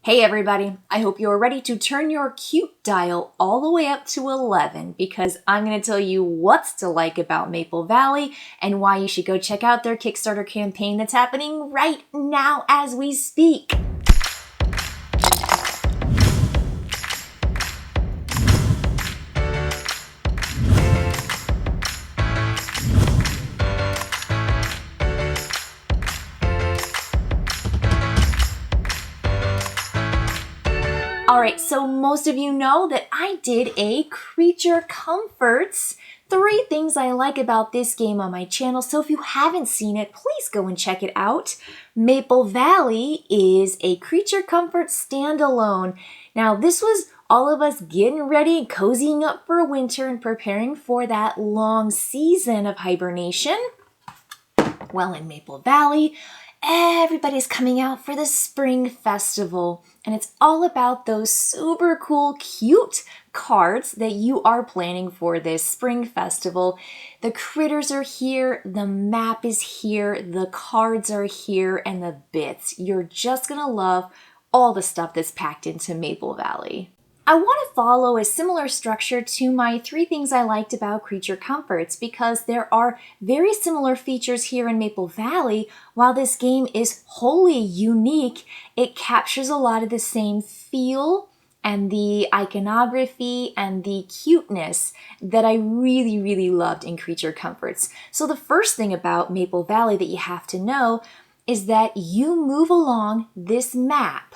Hey everybody, I hope you're ready to turn your cute dial all the way up to 11 because I'm going to tell you what's to like about Maple Valley and why you should go check out their Kickstarter campaign that's happening right now as we speak. Alright, so most of you know that I did a Creature Comforts 3 things I like about this game on my channel, so if you haven't seen it, please go and check it out. Maple Valley is a Creature Comfort standalone. Now this was all of us getting ready and cozying up for winter and preparing for that long season of hibernation. Well, in Maple Valley, everybody's coming out for the spring festival, and it's all about those super cool, cute cards that you are planning for this spring festival. The critters are here, the map is here, the cards are here, and the bits. You're just gonna love all the stuff that's packed into Maple Valley. I want to follow a similar structure to my 3 things I liked about Creature Comforts because there are very similar features here in Maple Valley. While this game is wholly unique, it captures a lot of the same feel and the iconography and the cuteness that I really loved in Creature Comforts. So the first thing about Maple Valley that you have to know is that you move along this map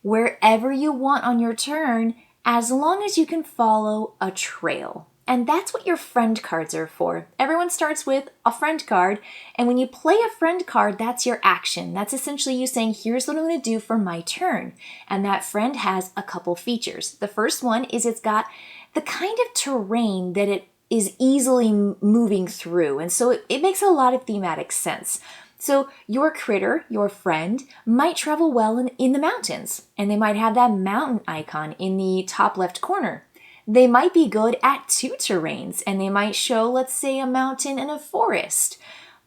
wherever you want on your turn, as long as you can follow a trail. And that's what your friend cards are for. Everyone starts with a friend card, and when you play a friend card, that's your action. That's essentially you saying, here's what I'm going to do for my turn. And that friend has a couple features. The first one is it's got the kind of terrain that it is easily moving through, and so it makes a lot of thematic sense. So your critter, your friend, might travel well in the mountains, and they might have that mountain icon in the top left corner. They might be good at 2 terrains, and they might show, let's say, a mountain and a forest.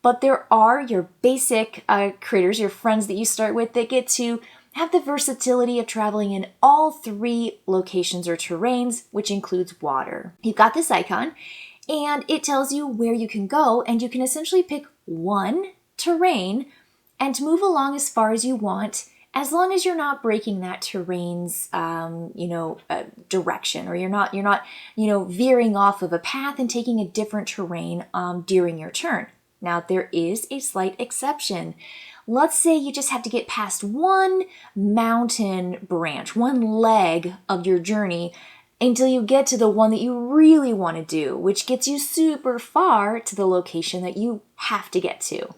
But there are your basic critters, your friends that you start with, that get to have the versatility of traveling in all 3 locations or terrains, which includes water. You've got this icon, and it tells you where you can go, and you can essentially pick one terrain and move along as far as you want, as long as you're not breaking that terrain's direction, or you're not veering off of a path and taking a different terrain during your turn. Now there is a slight exception. Let's say you just have to get past one mountain branch, one leg of your journey, until you get to the one that you really want to do, which gets you super far to the location that you have to get to.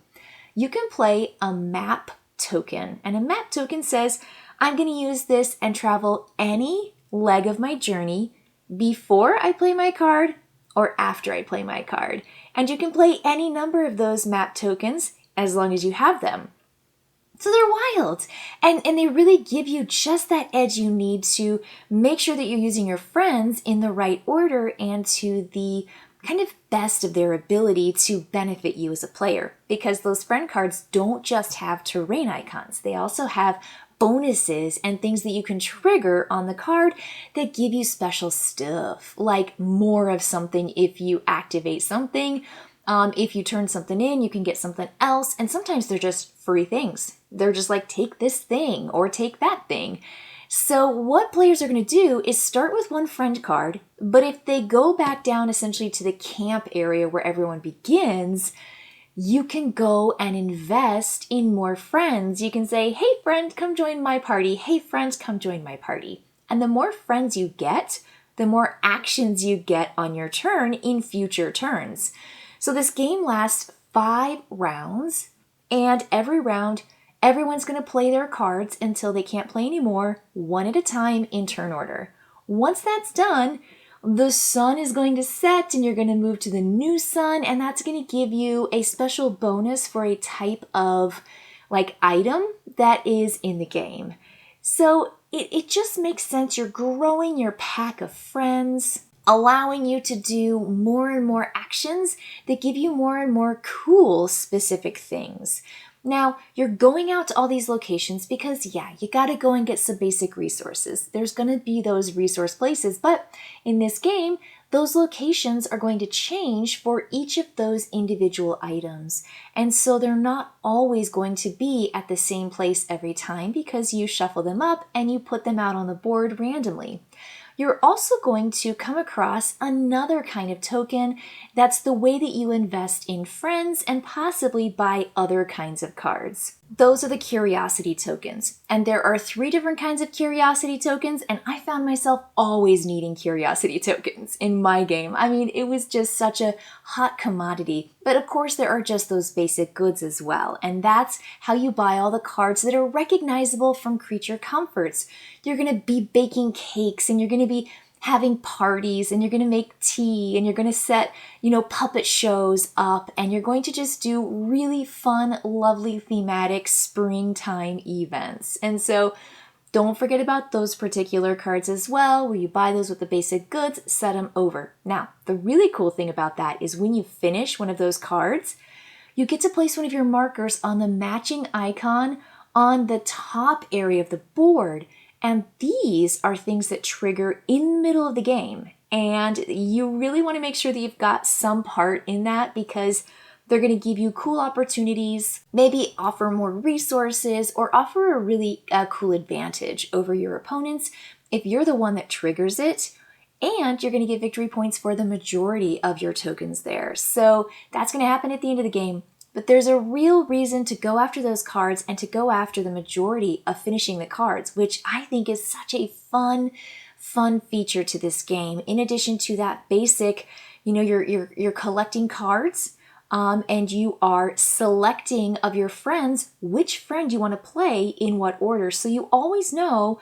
You can play a map token, and a map token says, I'm going to use this and travel any leg of my journey before I play my card or after I play my card. And you can play any number of those map tokens as long as you have them. So they're wild, and they really give you just that edge you need to make sure that you're using your friends in the right order and to the kind of best of their ability to benefit you as a player, because those friend cards don't just have terrain icons. They also have bonuses and things that you can trigger on the card that give you special stuff, like more of something if you activate something. If you turn something in, you can get something else, and sometimes they're just free things. They're just like, take this thing or take that thing. So what players are going to do is start with one friend card, but if they go back down essentially to the camp area where everyone begins, you can go and invest in more friends. You can say, hey friend, come join my party. Hey friend, come join my party. And the more friends you get, the more actions you get on your turn in future turns. So this game lasts 5 rounds, and every round, everyone's going to play their cards until they can't play anymore, one at a time in turn order. Once that's done, the sun is going to set and you're going to move to the new sun, and that's going to give you a special bonus for a type of item that is in the game. So it just makes sense. You're growing your pack of friends, allowing you to do more and more actions that give you more and more cool specific things. Now, you're going out to all these locations because, yeah, you gotta go and get some basic resources. There's gonna be those resource places, but in this game, those locations are going to change for each of those individual items. And so they're not always going to be at the same place every time because you shuffle them up and you put them out on the board randomly. You're also going to come across another kind of token. That's the way that you invest in friends and possibly buy other kinds of cards. Those are the curiosity tokens. And there are 3 different kinds of curiosity tokens, and I found myself always needing curiosity tokens in my game. I mean, it was just such a hot commodity. But of course, there are just those basic goods as well, and that's how you buy all the cards that are recognizable from Creature Comforts. You're going to be baking cakes, and you're going to be having parties, and you're going to make tea, and you're going to set, puppet shows up, and you're going to just do really fun, lovely, thematic springtime events. And so don't forget about those particular cards as well, where you buy those with the basic goods, set them over. Now, the really cool thing about that is when you finish one of those cards, you get to place one of your markers on the matching icon on the top area of the board. And these are things that trigger in the middle of the game. And you really want to make sure that you've got some part in that because they're going to give you cool opportunities, maybe offer more resources, or offer a really cool advantage over your opponents if you're the one that triggers it. And you're going to get victory points for the majority of your tokens there. So that's going to happen at the end of the game. But there's a real reason to go after those cards and to go after the majority of finishing the cards, which I think is such a fun feature to this game. In addition to that basic, you're collecting cards, and you are selecting of your friends which friend you want to play in what order. So you always know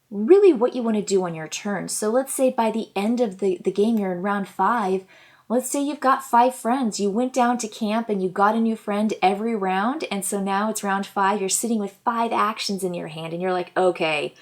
really what you want to do on your turn. So let's say by the end of the game, you're in round 5. Let's say you've got 5 friends. You went down to camp and you got a new friend every round. And so now it's round 5. You're sitting with 5 actions in your hand and you're like, okay,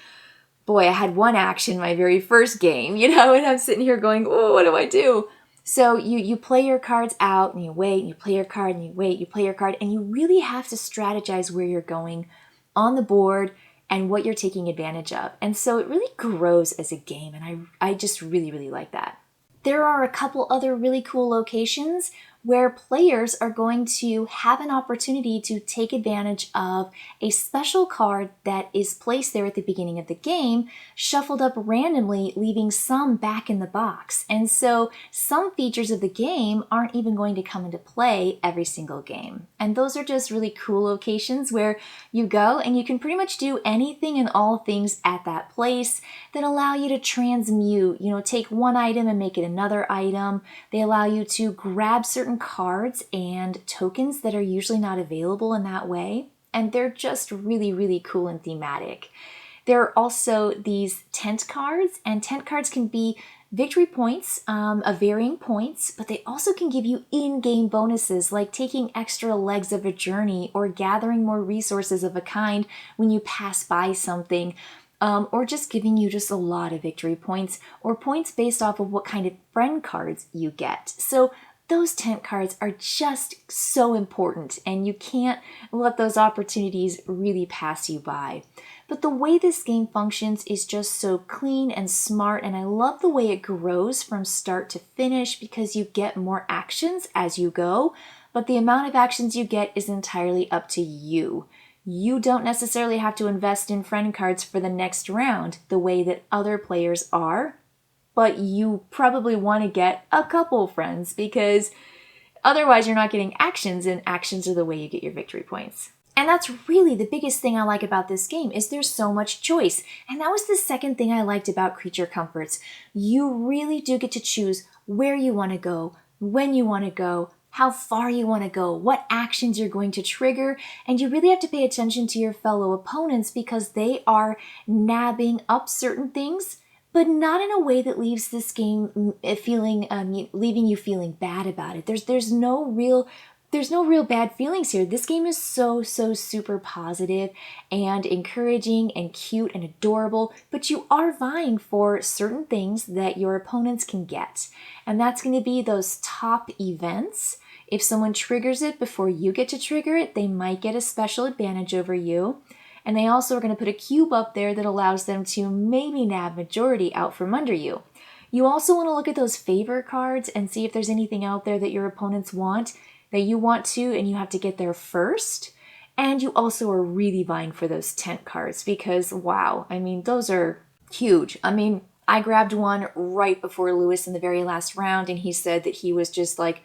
boy, I had 1 action my very first game, and I'm sitting here going, oh, what do I do? So you play your cards out and you wait and you play your card and you wait, you play your card, and you really have to strategize where you're going on the board and what you're taking advantage of. And so it really grows as a game, and I just really, really like that. There are a couple other really cool locations where players are going to have an opportunity to take advantage of a special card that is placed there at the beginning of the game, shuffled up randomly, leaving some back in the box. And so some features of the game aren't even going to come into play every single game. And those are just really cool locations where you go and you can pretty much do anything and all things at that place that allow you to transmute, take one item and make it another item. They allow you to grab certain cards and tokens that are usually not available in that way. And they're just really, really cool and thematic. There are also these tent cards, and tent cards can be victory points of varying points, but they also can give you in-game bonuses like taking extra legs of a journey or gathering more resources of a kind when you pass by something. Or just giving you just a lot of victory points or points based off of what kind of friend cards you get. So those tent cards are just so important, and you can't let those opportunities really pass you by. But the way this game functions is just so clean and smart, and I love the way it grows from start to finish because you get more actions as you go, but the amount of actions you get is entirely up to you. You don't necessarily have to invest in friend cards for the next round the way that other players are, but you probably want to get a couple friends because otherwise you're not getting actions, and actions are the way you get your victory points. And that's really the biggest thing I like about this game is there's so much choice. And that was the second thing I liked about Creature Comforts. You really do get to choose where you want to go, when you want to go, how far you want to go, what actions you're going to trigger, and you really have to pay attention to your fellow opponents because they are nabbing up certain things, but not in a way that leaves this game leaving you feeling bad about it. There's no real bad feelings here. This game is so super positive and encouraging and cute and adorable, but you are vying for certain things that your opponents can get. And that's going to be those top events. If someone triggers it before you get to trigger it, they might get a special advantage over you. And they also are going to put a cube up there that allows them to maybe nab majority out from under you. You also want to look at those favor cards and see if there's anything out there that your opponents want that you want to, and you have to get there first. And you also are really vying for those tent cards because, wow, I mean, those are huge. I mean, I grabbed one right before Lewis in the very last round, and he said that he was just like,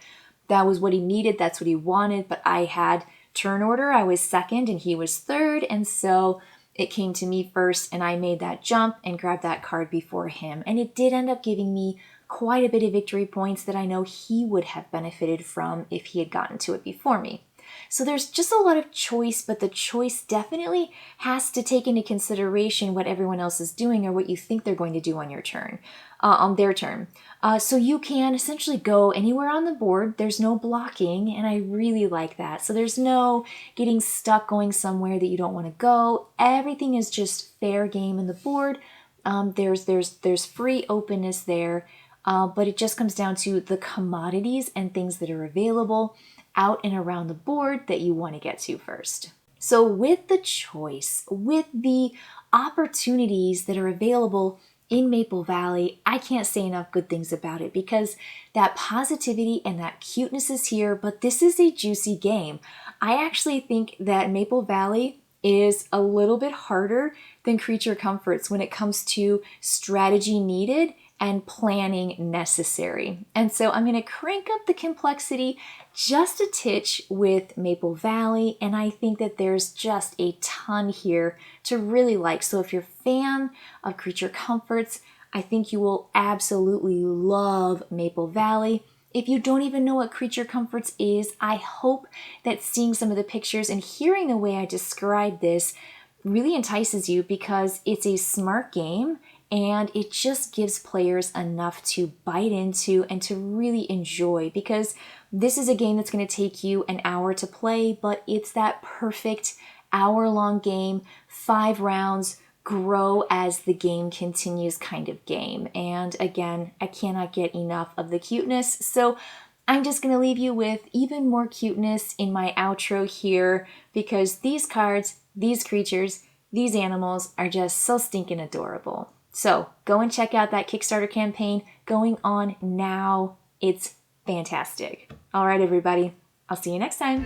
that was what he needed, that's what he wanted, but I had turn order, I was second and he was third, and so it came to me first, and I made that jump and grabbed that card before him. And it did end up giving me quite a bit of victory points that I know he would have benefited from if he had gotten to it before me. So there's just a lot of choice, but the choice definitely has to take into consideration what everyone else is doing or what you think they're going to do on your turn, on their turn. So you can essentially go anywhere on the board. There's no blocking, and I really like that. So there's no getting stuck going somewhere that you don't want to go. Everything is just fair game in the board. There's free openness there, but it just comes down to the commodities and things that are available out and around the board that you want to get to first. So with the choice, with the opportunities that are available in Maple Valley, I can't say enough good things about it because that positivity and that cuteness is here, but this is a juicy game. I actually think that Maple Valley is a little bit harder than Creature Comforts when it comes to strategy needed and planning necessary. And so I'm going to crank up the complexity just a titch with Maple Valley, and I think that there's just a ton here to really like. So if you're a fan of Creature Comforts, I think you will absolutely love Maple Valley. If you don't even know what Creature Comforts is, I hope that seeing some of the pictures and hearing the way I describe this really entices you because it's a smart game and it just gives players enough to bite into and to really enjoy, because this is a game that's going to take you an hour to play, but it's that perfect hour-long game, 5 rounds, grow as the game continues kind of game. And again, I cannot get enough of the cuteness, so I'm just going to leave you with even more cuteness in my outro here, because these cards, these creatures, these animals are just so stinking adorable. So go and check out that Kickstarter campaign going on now. It's fantastic. All right, everybody. I'll see you next time.